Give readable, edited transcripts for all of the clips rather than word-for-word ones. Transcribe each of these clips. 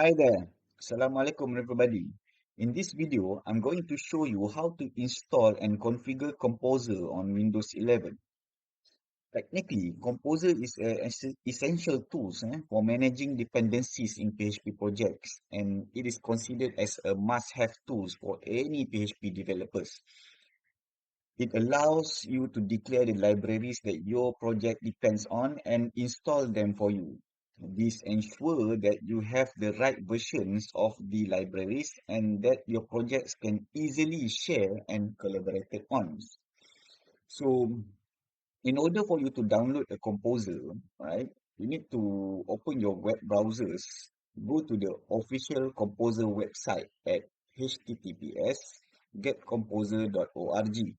Hi there. Assalamualaikum everybody. In this video, I'm going to show you how to install and configure Composer on Windows 11. Technically, Composer is an essential tool for managing dependencies in PHP projects, and it is considered as a must-have tool for any PHP developers. It allows you to declare the libraries that your project depends on and install them for you. This ensures that you have the right versions of the libraries and that your projects can easily share and collaborate on. So, in order for you to download a composer, right, you need to open your web browsers, go to the official composer website at https getcomposer.org.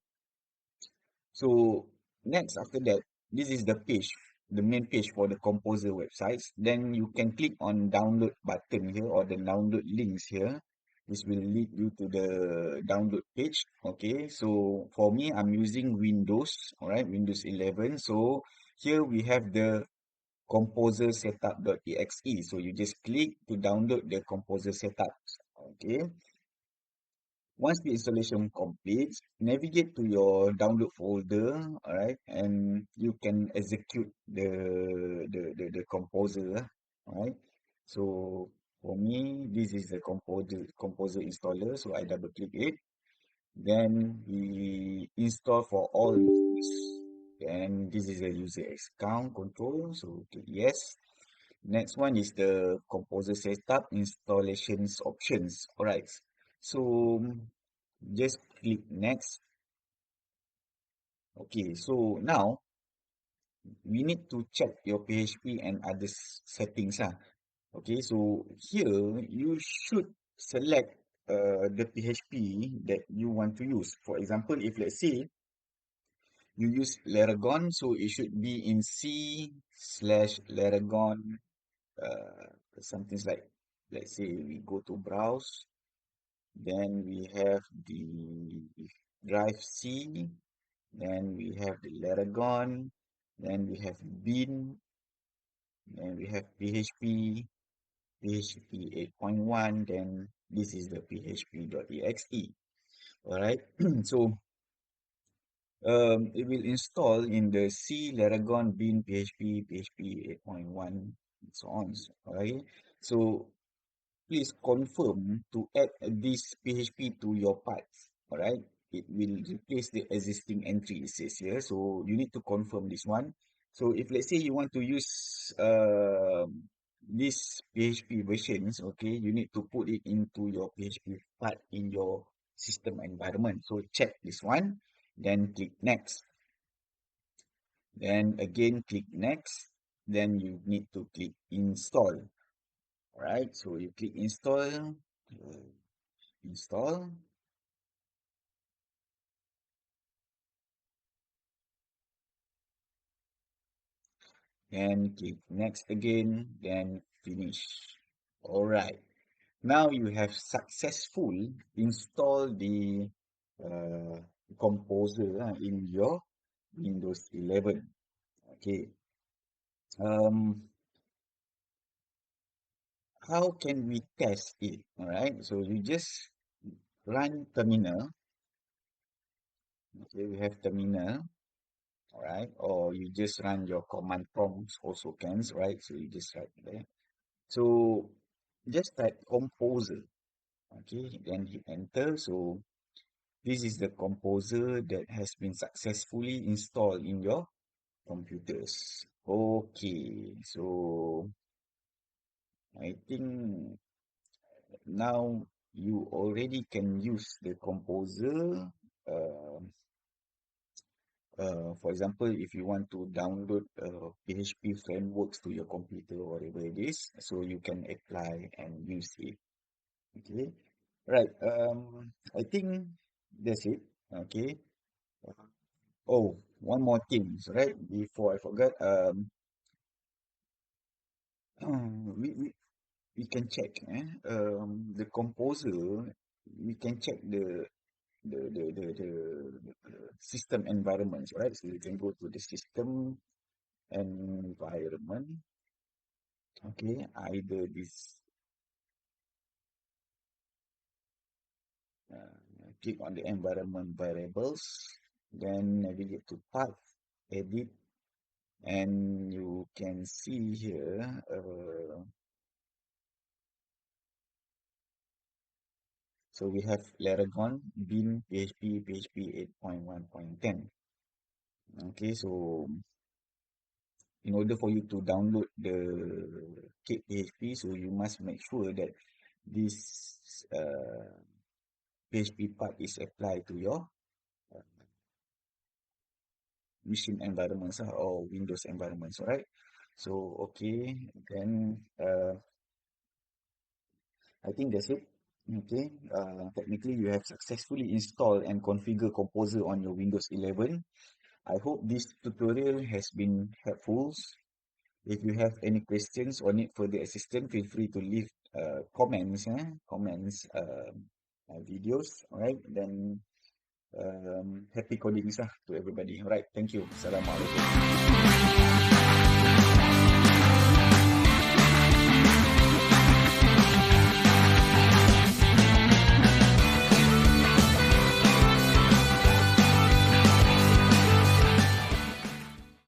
So next after that, this is the page, the main page for the Composer websites. Then you can click on download button here or the download links here. This will lead you to the download page. Okay, so for me, I'm using Windows, all right, Windows 11. So here we have the Composer setup.exe. So you just click to download the Composer setup. Okay, once the installation completes, navigate to your download folder, alright, and you can execute the composer, alright. So for me, this is the composer installer, so I double click it. Then we install for all users. And this is a user account control, so click yes. Next one is the composer setup installations options. Alright. So just click next. Okay, so now we need to check your PHP and other settings. Okay, so here you should select the PHP that you want to use. For example, if let's say you use Laragon, so it should be in C/Laragon, something like, let's say we go to browse, then we have the drive C, then we have the Laragon, then we have bin, then we have PHP, PHP 8.1, then this is the php.exe. Alright, so it will install in the C Laragon bin PHP, PHP 8.1, and so on. Alright, so please confirm to add this PHP to your path. Alright, it will replace the existing entry, it says here. So you need to confirm this one. So if let's say you want to use this PHP versions, okay, you need to put it into your PHP path in your system environment. So check this one, then click next. Then again click next. Then you need to click install. Alright, so you click install, and click next again, then finish. Alright, now you have successful installed the uh, composer in your Windows 11. Okay, um, how can we test it? Alright, so you just run terminal. Okay, we have terminal. Alright, or you just run your command prompts also can, right? So you just write there. So just type composer, okay, then hit enter. So this is the composer that has been successfully installed in your computers. Okay, so I think now you already can use the composer. For example, if you want to download PHP frameworks to your computer or whatever it is, so you can apply and use it. Okay, right. I think that's it. Okay. Oh, one more thing, right? Before I forget, we can check the composer. We can check the system environments, right? So you can go to the system environment. Okay, either this. click on the environment variables, then navigate to path, edit, and you can see here, so we have Laragon, Bean, PHP, PHP 8.1.10. Okay, so in order for you to download the Cake PHP, so you must make sure that this PHP part is applied to your machine environments or Windows environments, alright? So, okay, then I think that's it. Okay, technically you have successfully installed and configured Composer on your Windows 11. I hope this tutorial has been helpful. If you have any questions or need further assistance, feel free to leave comments videos. Alright, then happy coding to everybody. Alright, thank you. Assalamualaikum.